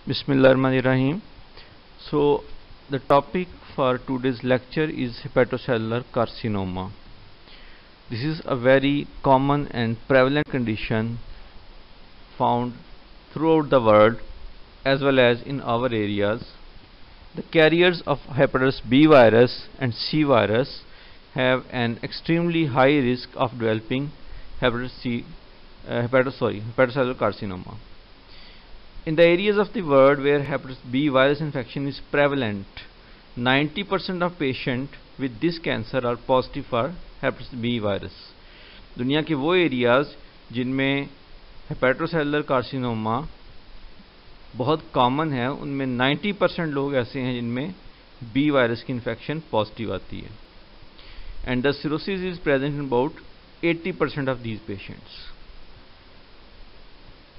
Bismillahirrahmanirrahim. So the topic for today's lecture is hepatocellular carcinoma. This is a very common and prevalent condition found throughout the world as well as in our areas. The carriers of hepatitis B virus and C virus have an extremely high risk of developing hepatocellular carcinoma. In the areas of the world where hepatitis B virus infection is prevalent, 90% of patients with this cancer are positive for hepatitis B virus. दुनिया के वो areas जिनमें hepatocellular carcinoma बहुत common है, उनमें 90% लोग ऐसे हैं जिनमें बी वायरस की इन्फेक्शन पॉजिटिव आती है, and the cirrhosis is present in about 80% of these patients.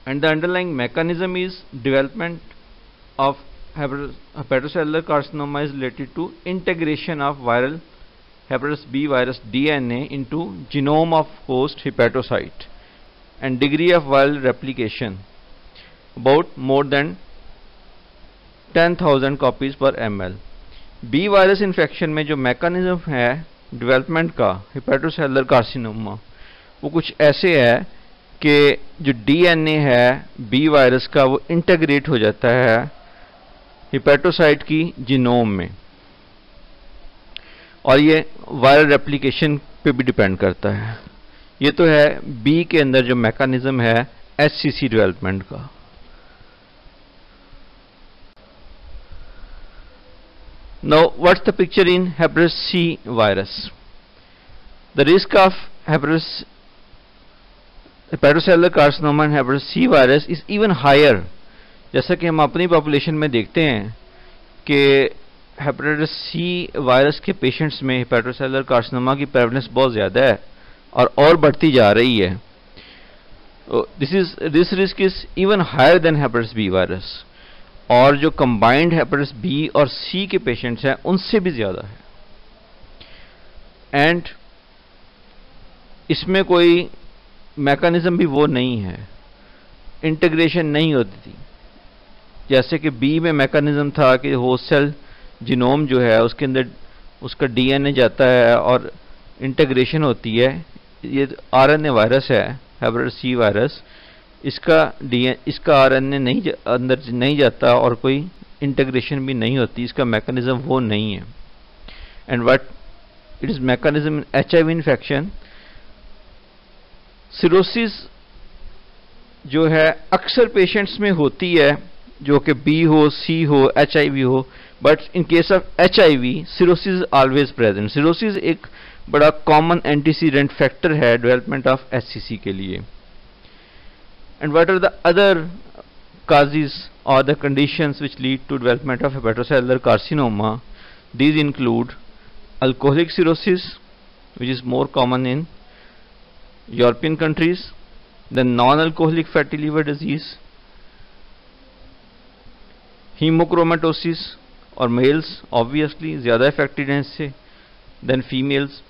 And the underlying mechanism is development of hepatocellular carcinoma is related to integration of viral hepatitis B virus DNA into genome of host hepatocyte and degree of viral replication about more than 10,000 copies per ml. B virus infection में जो mechanism है development का hepatocellular carcinoma वो कुछ ऐसे है कि जो डीएनए है बी वायरस का वो इंटीग्रेट हो जाता है हिपेटोसाइट की जीनोम में, और ये वायरल रेप्लिकेशन पे भी डिपेंड करता है. ये तो है बी के अंदर जो मैकेनिज्म है एचसीसी डेवलपमेंट का. Now what's the picture in hepatitis C virus. The risk of hepatocellular carcinoma and hepatitis C virus is even higher. जैसा कि हम अपनी पॉपुलेशन में देखते हैं कि हेपेटाइटिस सी वायरस के पेशेंट्स में हेपेटोसेलुलर कार्सिनोमा की प्रेवलेंस बहुत ज़्यादा है और बढ़ती जा रही है. This risk is even higher than hepatitis B virus, और जो कंबाइंड हेपेटाइटिस बी और सी के पेशेंट्स हैं उनसे भी ज़्यादा है. एंड इसमें कोई मैकेनिज्म भी वो नहीं है, इंटीग्रेशन नहीं होती थी. जैसे कि बी में मैकेनिज्म था कि होस्ट सेल जीनोम जो है उसके अंदर उसका डीएनए जाता है और इंटीग्रेशन होती है. ये आरएनए वायरस है हेपेटाइटिस सी वायरस, इसका आरएनए अंदर नहीं जाता और कोई इंटीग्रेशन भी नहीं होती, इसका मैकेनिज्म वो नहीं है. And what it is mechanism in HIV infection. Cirrhosis जो है अक्सर पेशेंट्स में होती है जो कि बी हो, सी हो, एचआईवी हो, but in case of HIV cirrhosis always present. Cirrhosis एक बड़ा कॉमन एंटीसीडेंट फैक्टर है डेवलपमेंट ऑफ एचसीसी के लिए. And what are the other causes or the conditions which lead to development of hepatocellular carcinoma? These include alcoholic cirrhosis, which is more common in European countries, then non-alcoholic fatty liver disease, hemochromatosis, और males obviously ज़्यादा affected हैं इससे than females,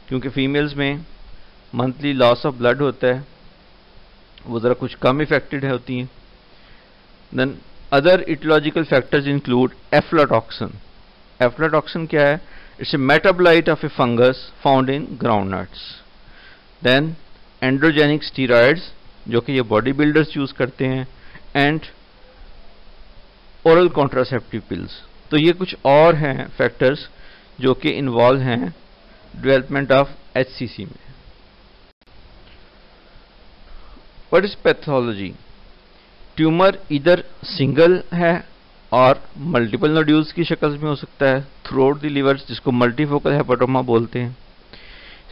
क्योंकि females में monthly loss of blood होता है, वो ज़रा कुछ कम इफेक्टेड होती हैं. Then other aetiological factors include aflatoxin. Aflatoxin क्या है? It's a metabolite of a fungus found in groundnuts. Then androgenic steroids जो कि ये बॉडी बिल्डर्स यूज करते हैं, एंड ओरल कॉन्ट्रासेप्टिव पिल्स. तो ये कुछ और हैं फैक्टर्स जो कि इन्वॉल्व हैं डेवलपमेंट ऑफ एचसीसी में. What is pathology? ट्यूमर इधर सिंगल है और मल्टीपल नोड्यूल्स की शक्ल में हो सकता है थ्रू आउट द लिवर, जिसको मल्टीफोकल हेपेटोमा बोलते हैं.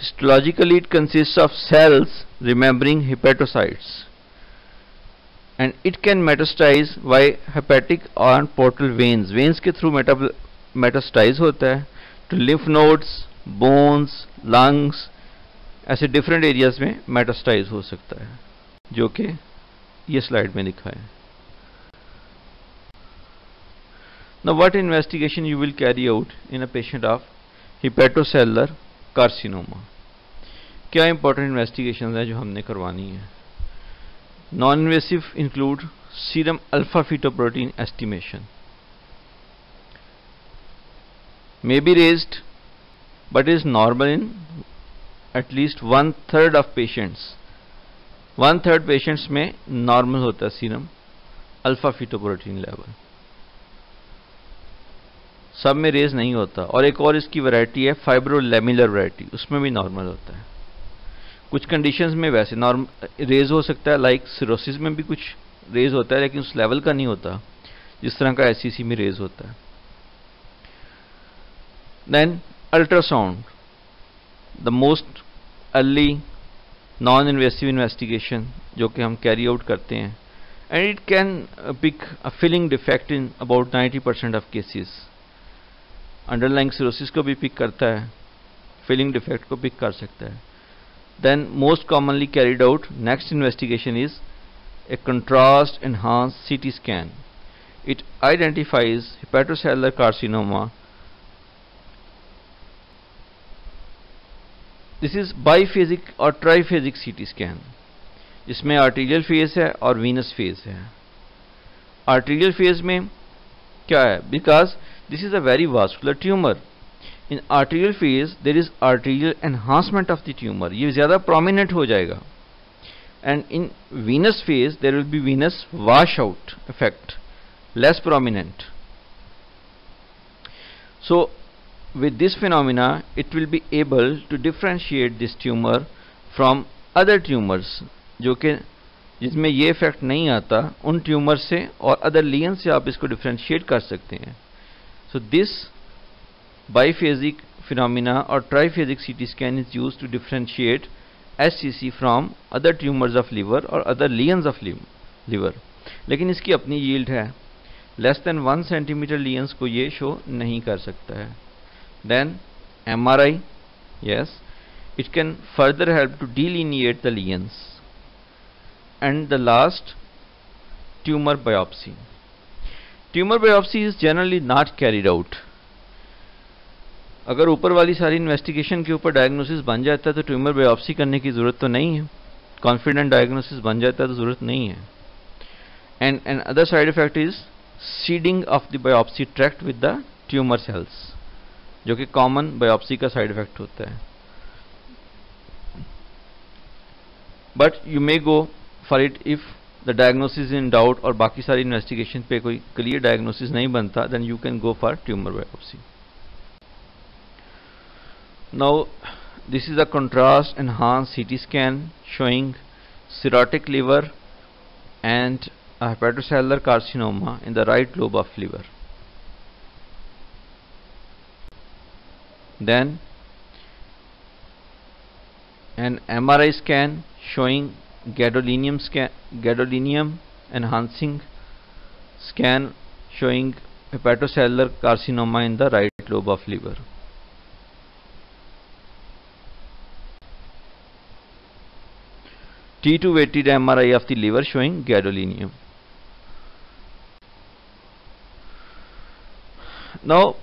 Histologically, it consists of cells remembering hepatocytes, and it can metastasize via hepatic and portal veins. Veins के through metastasize होता है to lymph nodes, bones, lungs, ऐसे different areas में metastasize हो सकता है, जो कि ये slide में दिखा है. Now, what investigation you will carry out in a patient of hepatocellular carcinoma? क्या इंपॉर्टेंट इन्वेस्टिगेशन है जो हमने करवानी है? Non-invasive include serum alpha-fetoprotein estimation. May be raised but is normal in at least 1/3 of patients. 1/3 patients में normal होता है serum alpha फिटोप्रोटीन level, सब में रेज नहीं होता। और एक और इसकी वैरायटी है फाइब्रोलैमिलर वैरायटी, उसमें भी नॉर्मल होता है। कुछ कंडीशंस में वैसे नॉर्मल रेज हो सकता है, लाइक सिरोसिस में भी कुछ रेज होता है, लेकिन उस लेवल का नहीं होता जिस तरह का एससीसी में रेज होता है। Then ultrasound, the most early non invasive investigation जो कि हम कैरी आउट करते हैं, and it can pick a filling defect in about 90% of cases. Underlying cirrhosis को भी पिक करता है, फिलिंग डिफेक्ट को पिक कर सकता है। Then most commonly carried out next investigation is a contrast enhanced CT scan. It identifies hepatocellular carcinoma. This is biphasic or triphasic CT scan, जिसमें arterial phase है और वीनस फेज है। Arterial phase में क्या है, because this is a very vascular tumour, in arterial phase there is arterial enhancement of the tumour, ये ज्यादा prominent हो जाएगा। And in venous phase there will be venous washout effect, less prominent. So with this phenomena it will be able to differentiate this tumor from other tumors जो कि जिसमें ये effect नहीं आता, उन ट्यूमर से और अदर लीजन से आप इसको डिफरेंशिएट कर सकते हैं। So this biphasic phenomena or triphasic CT scan is used to differentiate SCC from other tumors of liver और other lesions of liver, लेकिन इसकी अपनी यील्ड है, लेस देन 1 सेंटीमीटर लीजन्स को ये शो नहीं कर सकता है। Then MRI, yes, it can further help to delineate the lesions. And the last, tumor biopsy. Tumor biopsy is generally not carried out. अगर ऊपर वाली सारी इन्वेस्टिगेशन के ऊपर डायग्नोसिस बन जाता है तो ट्यूमर बायोप्सी करने की जरूरत तो नहीं है, कॉन्फिडेंट डायग्नोसिस बन जाता है तो जरूरत नहीं है। And other side effect is seeding of the biopsy tract with the tumour cells, जो कि कॉमन बायोप्सी का साइड इफेक्ट होता है। But you may go for it if the diagnosis in doubt और बाकी सारी इन्वेस्टिगेशन पे कोई क्लियर डायग्नोसिस नहीं बनता, then you can go for tumour biopsy. Now this is a contrast enhanced CT scan showing cirrhotic liver and a hepatocellular carcinoma in the right lobe of liver. Then an MRI scan showing gadolinium enhancing scan showing hepatocellular carcinoma in the right lobe of liver. T2 weighted MRI of the liver showing gadolinium. Now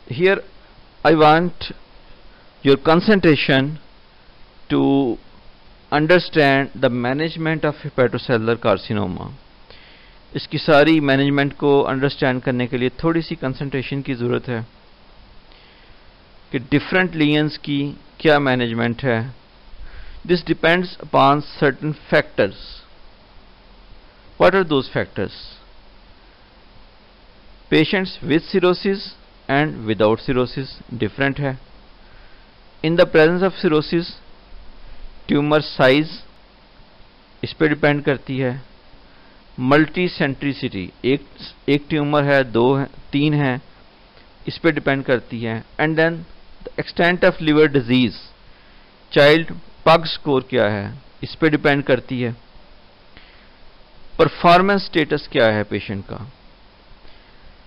here I want your concentration to understand the management of hepatocellular carcinoma. इसकी सारी management को understand करने के लिए थोड़ी सी concentration की ज़रूरत है कि डिफरेंट लीजन्स की क्या मैनेजमेंट है। This depends upon certain factors. What are those factors? Patients with cirrhosis and without cirrhosis different है। In the presence of cirrhosis, tumor size इस पे डिपेंड करती है। मल्टीसेंट्रिसिटी, एक ट्यूमर है, 2 है, 3 है, इस पे डिपेंड करती है। And then the extent of liver disease, Child Pugh score क्या है, इस पे डिपेंड करती है। परफॉर्मेंस स्टेटस क्या है पेशेंट का,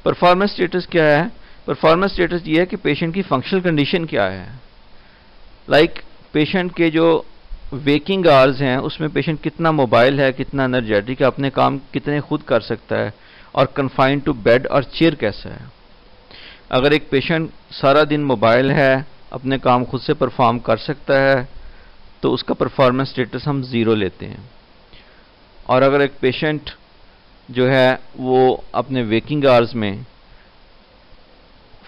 परफॉर्मेंस स्टेटस क्या है, परफॉर्मेंस स्टेटस ये है कि पेशेंट की फंक्शनल कंडीशन क्या है। लाइक पेशेंट के जो वेकिंग आवर्स हैं उसमें पेशेंट कितना मोबाइल है, कितना एनर्जेटिक है, अपने काम कितने खुद कर सकता है, और कन्फाइंड टू बेड और चेयर कैसा है। अगर एक पेशेंट सारा दिन मोबाइल है, अपने काम खुद से परफॉर्म कर सकता है, तो उसका परफॉर्मेंस स्टेटस हम 0 लेते हैं। और अगर एक पेशेंट जो है वो अपने वेकिंग आवर्स में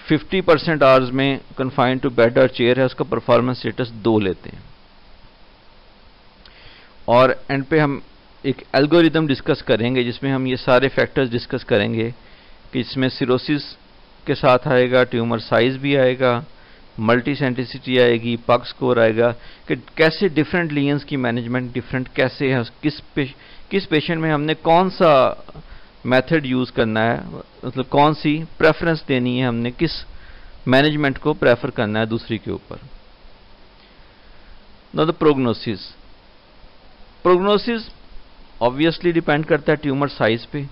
50% आवर्स में कन्फाइंड टू बेड और चेयर है, उसका परफॉर्मेंस स्टेटस 2 लेते हैं। और एंड पे हम एक एल्गोरिदम डिस्कस करेंगे जिसमें हम ये सारे फैक्टर्स डिस्कस करेंगे कि इसमें सिरोसिस के साथ आएगा, ट्यूमर साइज भी आएगा, मल्टी सेंटिसिटी आएगी, पग स्कोर आएगा, कि कैसे डिफरेंट लीजन्स की मैनेजमेंट डिफरेंट कैसे है, किस पेशेंट में हमने कौन सा मेथड यूज करना है, मतलब कौन सी प्रेफरेंस देनी है, हमने किस मैनेजमेंट को प्रेफर करना है दूसरी के ऊपर। Now the prognosis obviously depend करता है ट्यूमर साइज पे,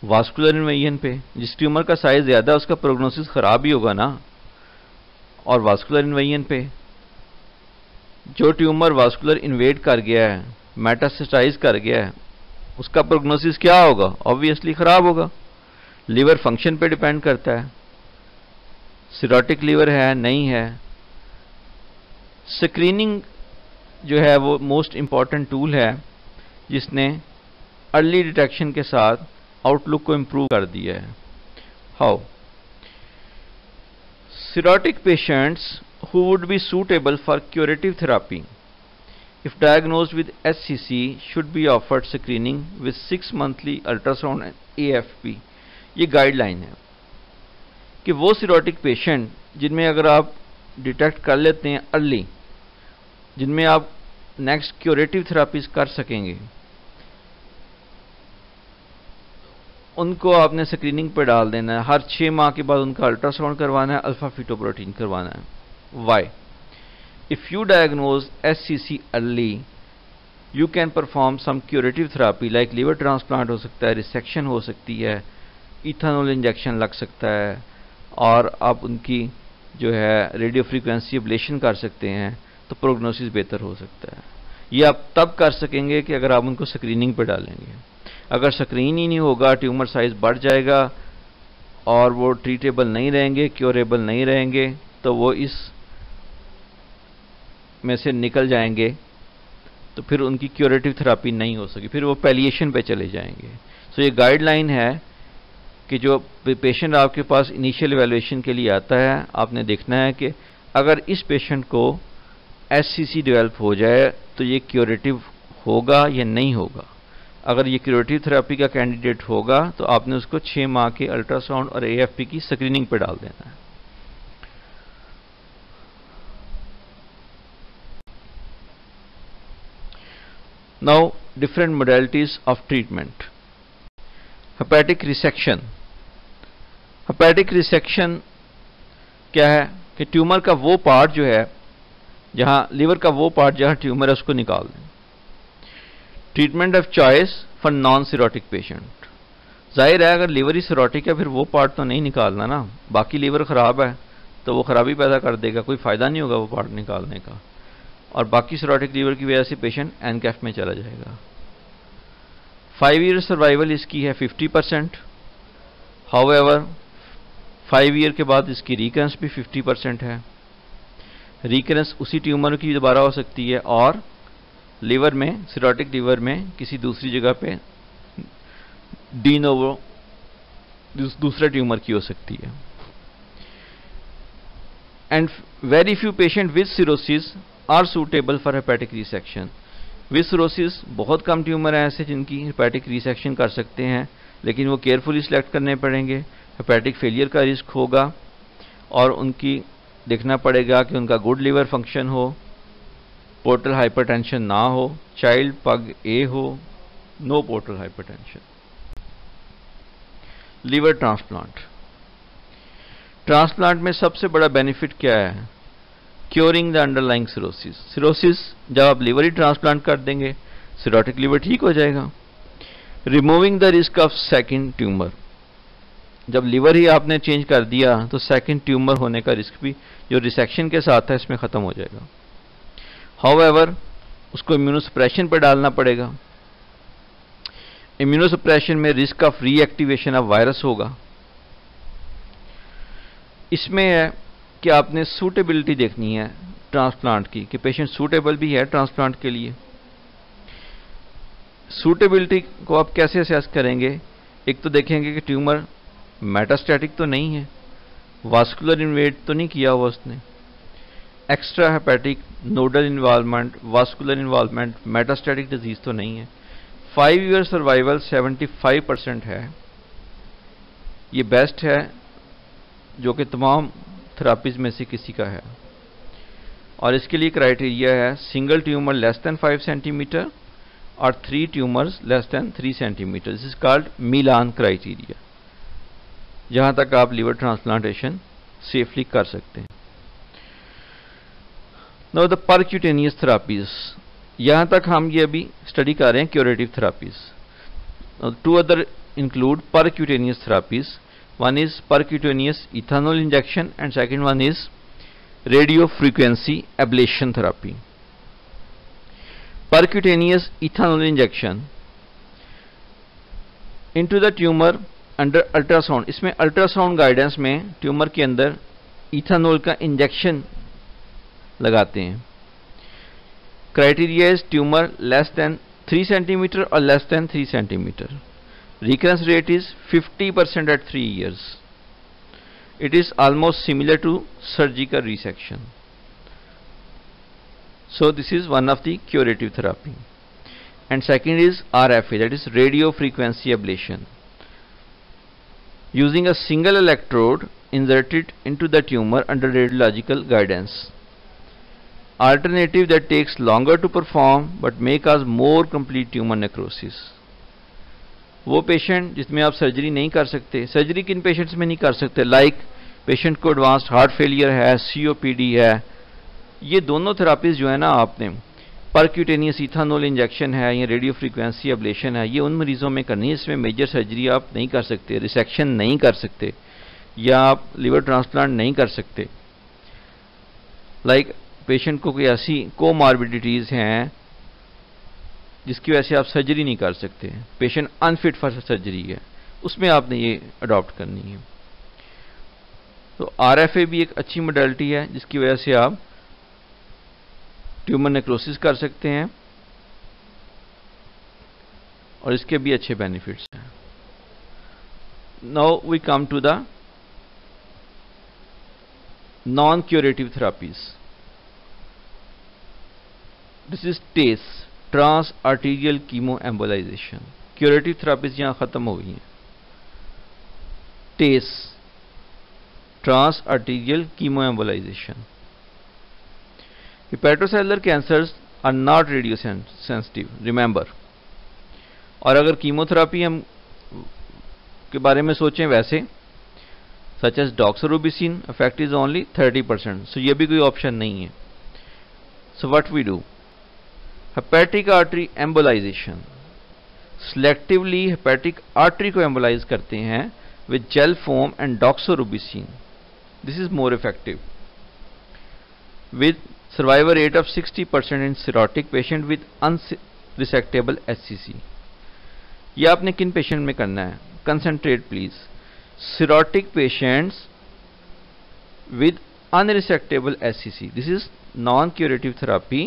वास्कुलर इन्वेजन पे। जिस ट्यूमर का साइज ज्यादा है उसका प्रोग्नोसिस खराब ही होगा ना। और वास्कुलर इन्वेजन पे जो ट्यूमर वास्कुलर इन्वेड कर गया है, मेटास्टेसाइज कर गया है, उसका प्रोग्नोसिस क्या होगा? ऑब्वियसली खराब होगा। लिवर फंक्शन पे डिपेंड करता है, सिरोटिक लिवर है नहीं है। स्क्रीनिंग जो है वो मोस्ट इंपॉर्टेंट टूल है जिसने अर्ली डिटेक्शन के साथ आउटलुक को इंप्रूव कर दिया है। How? Cirrhotic patients who would be suitable for curative therapy, if diagnosed with SCC, should be offered screening with 6 monthly ultrasound and AFP. ये गाइडलाइन है कि वो सिरोटिक पेशेंट जिनमें अगर आप डिटेक्ट कर लेते हैं अर्ली, जिनमें आप नेक्स्ट क्यूरेटिव थेरापीज कर सकेंगे, उनको आपने स्क्रीनिंग पे डाल देना है। हर 6 माह के बाद उनका अल्ट्रासाउंड करवाना है, अल्फा फीटोप्रोटीन करवाना है। Why? If you diagnose SCC early, you can perform some curative therapy like liver transplant हो सकता है, रिसेक्शन हो सकती है, इथेनॉल इंजेक्शन लग सकता है, और आप उनकी जो है रेडियो फ्रीक्वेंसी एब्लेशन कर सकते हैं, तो प्रोग्नोसिस बेहतर हो सकता है। ये आप तब कर सकेंगे कि अगर आप उनको स्क्रीनिंग पे डालेंगे। अगर स्क्रीन ही नहीं होगा, ट्यूमर साइज बढ़ जाएगा और वो ट्रीटेबल नहीं रहेंगे, क्योरेबल नहीं रहेंगे, तो वो इस में से निकल जाएंगे, तो फिर उनकी क्यूरेटिव थेरापी नहीं हो सकी, फिर वो पैलिएशन पे चले जाएंगे। सो ये गाइडलाइन है कि जो पेशेंट आपके पास इनिशियल इवैल्यूएशन के लिए आता है, आपने देखना है कि अगर इस पेशेंट को SCC डेवलप हो जाए तो ये क्यूरेटिव होगा या नहीं होगा। अगर ये क्यूरेटिव थेरापी का कैंडिडेट होगा तो आपने उसको 6 माह के अल्ट्रासाउंड और AFP की स्क्रीनिंग पे डाल देना है। Now different modalities of treatment. Hepatic resection. Hepatic resection क्या है कि ट्यूमर का वो पार्ट जो है, जहां लिवर का वो पार्ट जहां ट्यूमर है, उसको निकाल दें। Treatment of choice for non cirrhotic patient. जाहिर है अगर लिवर ही सिरोटिक है फिर वो पार्ट तो नहीं निकालना ना, बाकी लिवर खराब है तो वो खराबी पैदा कर देगा, कोई फायदा नहीं होगा वो पार्ट निकालने का, और बाकी सिरोटिक लिवर की वजह से पेशेंट एनकैफ में चला जाएगा। 5 ईयर सर्वाइवल इसकी है 50%। हाउएवर 5 ईयर के बाद इसकी रिकरेंस भी 50% है। रिकरेंस उसी ट्यूमर की दोबारा हो सकती है और लिवर में, सिरोटिक लिवर में किसी दूसरी जगह पे डी नोवो दूसरे ट्यूमर की हो सकती है। And very few patient with cirrhosis are suitable for hepatic resection. With cirrhosis बहुत कम ट्यूमर है ऐसे जिनकी हेपेटिक रिसेक्शन कर सकते हैं, लेकिन वो केयरफुली सिलेक्ट करने पड़ेंगे। हेपेटिक फेलियर का रिस्क होगा और उनकी देखना पड़ेगा कि उनका गुड लिवर फंक्शन हो, पोर्टल हाइपरटेंशन ना हो, चाइल्ड पग ए हो, no portal hypertension. Liver transplant. Transplant में सबसे बड़ा बेनिफिट क्या है? Curing the underlying cirrhosis. Cirrhosis जब आप लिवर ही ट्रांसप्लांट कर देंगे, सिरोटिक लिवर ठीक हो जाएगा। Removing the risk of second tumour. जब लिवर ही आपने चेंज कर दिया तो सेकंड ट्यूमर होने का रिस्क भी जो रिसेक्शन के साथ है इसमें खत्म हो जाएगा। हाउएवर उसको इम्यूनोसप्रेशन पर डालना पड़ेगा। इम्यूनोसप्रेशन में risk of reactivation of virus होगा। इसमें है कि आपने सूटेबिलिटी देखनी है ट्रांसप्लांट की, कि पेशेंट सूटेबल भी है ट्रांसप्लांट के लिए। सूटेबिलिटी को आप कैसे असेस करेंगे? एक तो देखेंगे कि ट्यूमर मेटास्टैटिक तो नहीं है, वास्कुलर इन्वेड तो नहीं किया हुआ उसने, extra hepatic nodal involvement, vascular involvement, metastatic disease तो नहीं है। 5 ईयर सर्वाइवल 75% है, ये बेस्ट है जो कि तमाम थेरापीज में से किसी का है। और इसके लिए क्राइटेरिया है single tumour less than 5 centimetre और 3 tumours less than 3 centimetre. This is called Milan criteria, जहां तक आप लीवर ट्रांसप्लांटेशन सेफली कर सकते हैं। नाउ द परक्यूटेनियस थेरापीज, यहां तक हम ये अभी स्टडी कर रहे हैं curative therapies. Two other include percutaneous therapies. One is percutaneous ethanol injection and second one is radio frequency ablation therapy. Percutaneous ethanol injection into the tumor under ultrasound. इसमें ultrasound guidance में tumour के अंदर ethanol का injection लगाते हैं। Criteria is tumour less than 3 centimetre और less than 3 centimetre. Recurrence rate is 50% at 3 years. It is almost similar to surgical resection. So this is one of the curative therapy. And second is RFA, that is radio frequency ablation. Using a single electrode inserted into the tumor under radiological guidance. Alternative that takes longer to perform but may cause more complete tumor necrosis. वो patient जिसमें आप surgery नहीं कर सकते, surgery किन patients में नहीं कर सकते? लाइक पेशेंट को एडवांस्ड हार्ट फेलियर है, सीओपीडी है, ये दोनों थेरापीज जो है ना, आपने परक्यूटेनियस इथानोल इंजेक्शन है या रेडियो फ्रीक्वेंसी एब्लेशन है, ये उन मरीजों में करनी है इसमें मेजर सर्जरी आप नहीं कर सकते, रिसेक्शन नहीं कर सकते या आप लिवर ट्रांसप्लांट नहीं कर सकते। लाइक पेशेंट को कोई ऐसी कोमॉर्बिडिटीज हैं जिसकी वजह से आप सर्जरी नहीं कर सकते, पेशेंट अनफिट फॉर सर्जरी है, उसमें आपने ये अडॉप्ट करनी है। तो आरएफए भी एक अच्छी मोडालिटी है जिसकी वजह से आप ट्यूमर नेक्रोसिस कर सकते हैं और इसके भी अच्छे बेनिफिट्स हैं। Now we come to the non curative therapies. This is TACE, trans arterial chemo embolisation. Curative therapies यहां खत्म हो गई हैं। TACE, trans arterial chemo embolisation. Hepatocellular cancers are not radio sensitive, remember. और अगर कीमोथेरापी हम के बारे में सोचें वैसे, such as doxorubicin, effect is only 30%, so ये भी कोई ऑप्शन नहीं है। So what we do? Hepatic artery embolization. Selectively hepatic artery को एम्बोलाइज करते हैं with gel foam and doxorubicin. This is more effective. With survival rate of 60% in cirrhotic patient with unresectable HCC. ये आपने किन पेशेंट में करना है? Concentrate please. cirrhotic patients with unresectable HCC. This is non-curative therapy.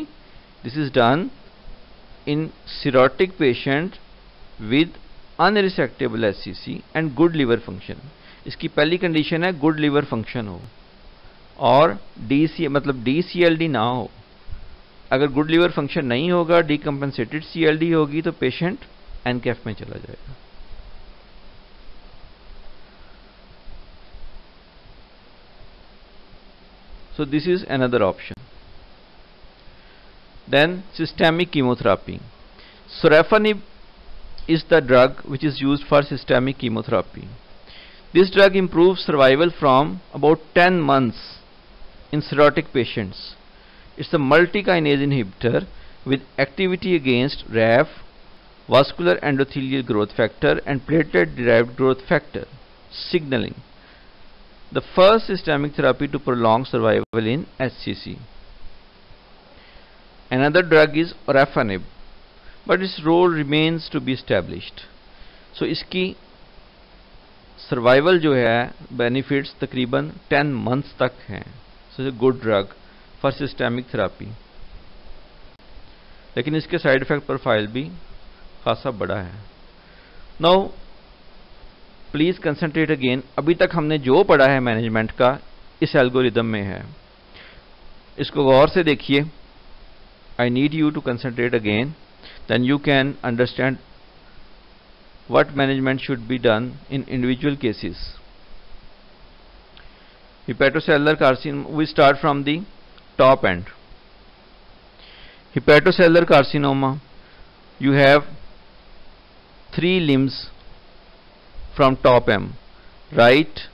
This is done in cirrhotic patient with unresectable HCC and good liver function. इसकी पहली condition है good liver function हो और मतलब DCLD ना हो। अगर गुड लिवर फंक्शन नहीं होगा, डीकम्पेंसेटेड CLD होगी, तो पेशेंट एनकैफ में चला जाएगा। So this is another option. Then systemic chemotherapy. Sorafenib is the drug which is used for systemic chemotherapy. This drug improves survival from about 10 months in cirrhotic patients. It's a multi-kinase inhibitor with activity against RAF, vascular endothelial growth factor and platelet-derived growth factor signaling. The first systemic therapy to prolong survival in HCC. Another drug is Sorafenib, but its role remains to be established. So इसकी survival जो है benefits तकरीबन 10 months तक हैं। So good drug for systemic therapy, लेकिन इसके side effect profile भी खासा बड़ा है। Now please concentrate again. अभी तक हमने जो पढ़ा है मैनेजमेंट का इस एल्गोरिदम में है, इसको गौर से देखिए। I need you to concentrate again, then you can understand what management should be done in individual cases. Hepatocellular carcinoma, we start from the top end. Hepatocellular carcinoma, you have 3 limbs from top M, right,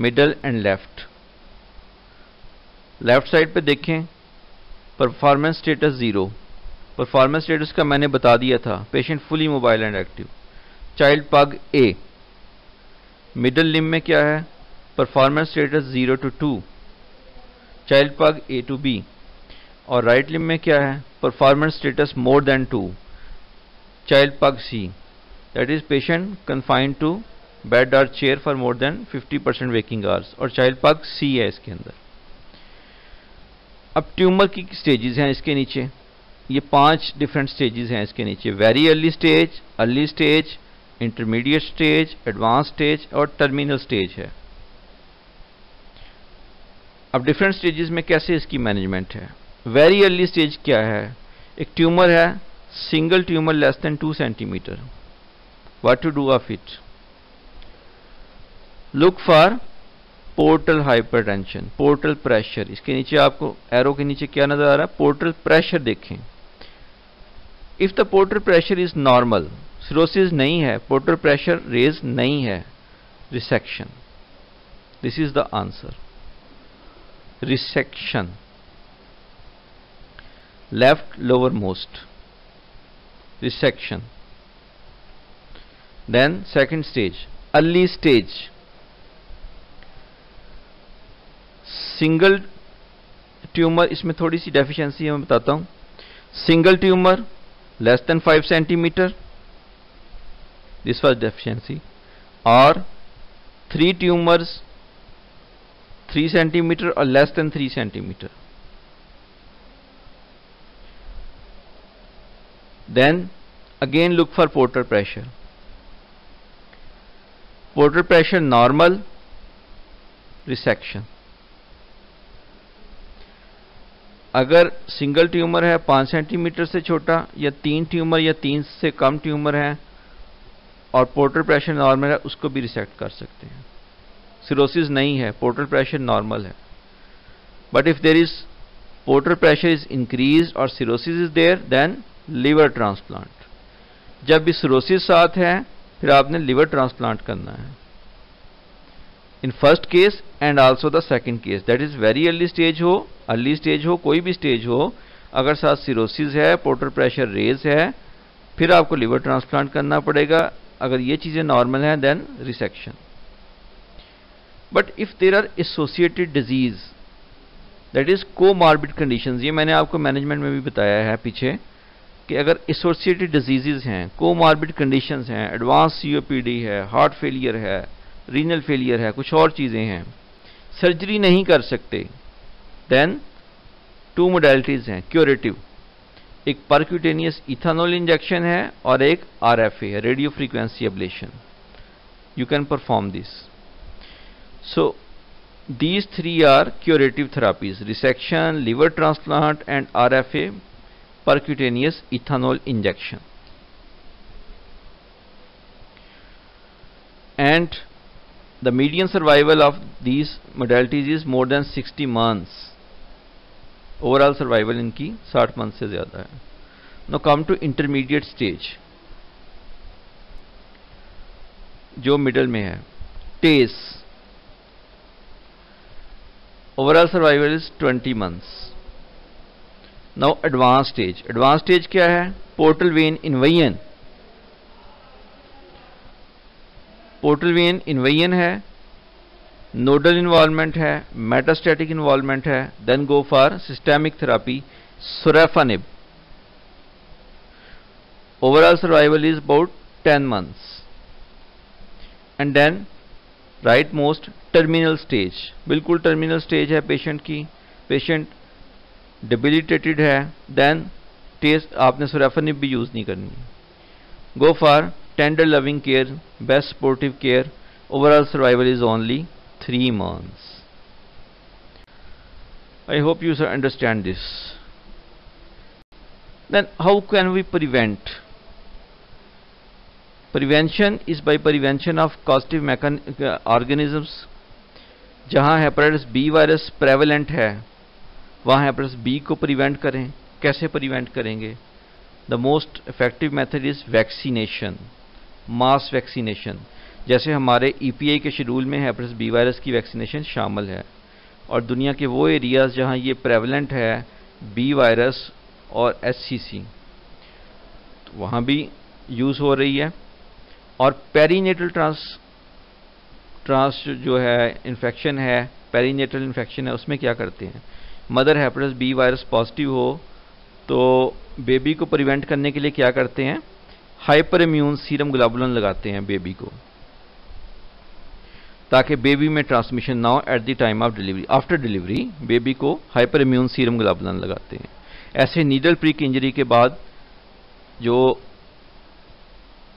middle and left. Left side पे देखें, performance status 0। Performance status का मैंने बता दिया था, patient fully mobile and active. Child Pugh A. Middle limb में क्या है, performance status 0 to 2, Child Pugh A to B। और राइट लिम्ब में क्या है, performance status more than 2, Child Pugh C, that is patient confined to bed और chair for more than 50% waking hours, और Child Pugh C है इसके अंदर। अब ट्यूमर की स्टेजेस हैं इसके नीचे, ये 5 डिफरेंट स्टेजेस हैं इसके नीचे। Very early stage, intermediate stage, advance stage और टर्मिनल स्टेज है। अब डिफरेंट स्टेजेस में कैसे इसकी मैनेजमेंट है। वेरी अर्ली स्टेज क्या है, एक ट्यूमर है, single tumour less than 2 centimetre. What to do of it, look for portal hypertension, portal pressure. इसके नीचे आपको एरो के नीचे क्या नजर आ रहा है, पोर्टल प्रेशर देखें। If the portal pressure is normal, cirrhosis नहीं है, पोर्टल प्रेशर रेज नहीं है, resection. This is the answer, resection. Left lower most, resection. Then second stage, early stage, single tumour. इसमें थोड़ी सी डेफिशिएंसी है, मैं बताता हूं। Single tumour less than 5 centimetre, this was deficiency. और 3 ट्यूमर्स 3 सेंटीमीटर और less than 3 centimetre. Then again look for portal pressure. Portal pressure normal, resection. अगर सिंगल ट्यूमर है 5 सेंटीमीटर से छोटा, या 3 ट्यूमर या 3 से कम ट्यूमर है और पोर्टल प्रेशर नॉर्मल है, उसको भी रिसेक्ट कर सकते हैं। सिरोसिस नहीं है, पोर्टल प्रेशर नॉर्मल है। But if there is portal pressure is increase और cirrhosis is there, then liver transplant. जब भी सिरोसिस साथ है, फिर आपने लिवर ट्रांसप्लांट करना है। In first case and also the second case, that is very early stage हो, अर्ली स्टेज हो, कोई भी स्टेज हो, अगर साथ सिरोसिस है, पोर्टल प्रेशर रेज है, फिर आपको लिवर ट्रांसप्लांट करना पड़ेगा। अगर ये चीजें नॉर्मल हैं, then resection. But if there are associated disease, that is comorbid conditions, ये मैंने आपको मैनेजमेंट में भी बताया है पीछे, कि अगर एसोसिएटेड डिजीजेस हैं, कोमॉर्बिड कंडीशंस हैं, एडवांस सीओपीडी है, हार्ट फेलियर है, रीनल फेलियर है, कुछ और चीजें हैं, सर्जरी नहीं कर सकते, देन 2 मोडेलिटीज हैं क्यूरेटिव। एक परक्यूटेनियस इथानॉल इंजेक्शन है और एक आरएफए है, radio frequency ablation. You can perform this. So these 3 are curative therapies: resection, liver transplant and RFA, percutaneous ethanol injection. And the median survival of these modalities is more than 60 months. Overall survival इनकी 60 months से ज़्यादा है. Now come to intermediate stage, जो middle में है, TACE. Overall survival is 20 months. Now advanced stage. Advanced stage क्या है? Portal vein invasion. Portal vein invasion है, nodal involvement है, metastatic involvement है. Then go for systemic therapy, sorafenib. Overall survival is about 10 months. And then right most terminal stage, बिल्कुल terminal stage है patient की, patient डिबिलिटेटेड है, then test आपने सोरेफनिब भी use नहीं करनी। Go for tender loving care, best supportive care, overall survival is only 3 months. I hope you understand this. Then how can we prevent? Prevention is by prevention of causative organisms. जहाँ hepatitis B virus prevalent है वहाँ hepatitis B को prevent करें। कैसे prevent करेंगे? The most effective method is vaccination, mass vaccination. जैसे हमारे EPI के शेड्यूल में हेपेटाइटिस बी वायरस की वैक्सीनेशन शामिल है, और दुनिया के वो एरियाज जहाँ ये प्रेवलेंट है बी वायरस और एचसीसी, तो वहाँ भी यूज़ हो रही है। और पेरीनेटल ट्रांस जो है इन्फेक्शन है, पेरीनेटल इन्फेक्शन है, उसमें क्या करते हैं? Mother hepatitis B virus positive हो तो बेबी को प्रिवेंट करने के लिए क्या करते हैं? हाइपर इम्यून सीरम ग्लोबुलिन लगाते हैं बेबी को, ताकि बेबी में ट्रांसमिशन ना हो at the time of delivery. After delivery baby को हाइपर इम्यून सीरम ग्लोबुलिन लगाते हैं। ऐसे नीडल प्रिक इंजरी के बाद जो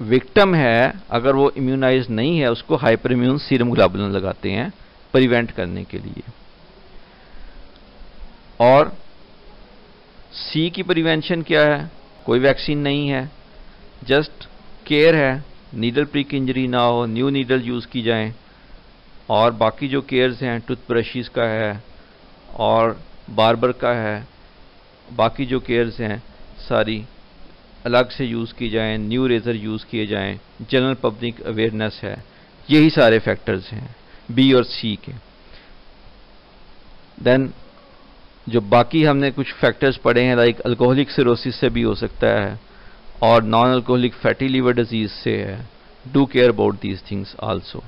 विक्टिम है अगर वो इम्यूनाइज नहीं है उसको हाइपर इम्यून सीरम ग्लोबुलिन लगाते हैं प्रिवेंट करने के लिए। और सी की प्रिवेंशन क्या है? कोई वैक्सीन नहीं है, जस्ट केयर है, नीडल प्रिक इंजरी ना हो, न्यू नीडल यूज़ की जाएं, और बाकी जो केयर्स हैं टूथब्रशिस का है और बार्बर का है, बाकी जो केयर्स हैं सारी अलग से यूज़ की जाएं, न्यू रेजर यूज़ किए जाएं, जनरल पब्लिक अवेयरनेस है। यही सारे फैक्टर्स हैं बी और सी के। देन जो बाकी हमने कुछ फैक्टर्स पढ़े हैं लाइक अल्कोहलिक सिरोसिस से भी हो सकता है और non alcoholic fatty liver disease से है। Do care about these things also.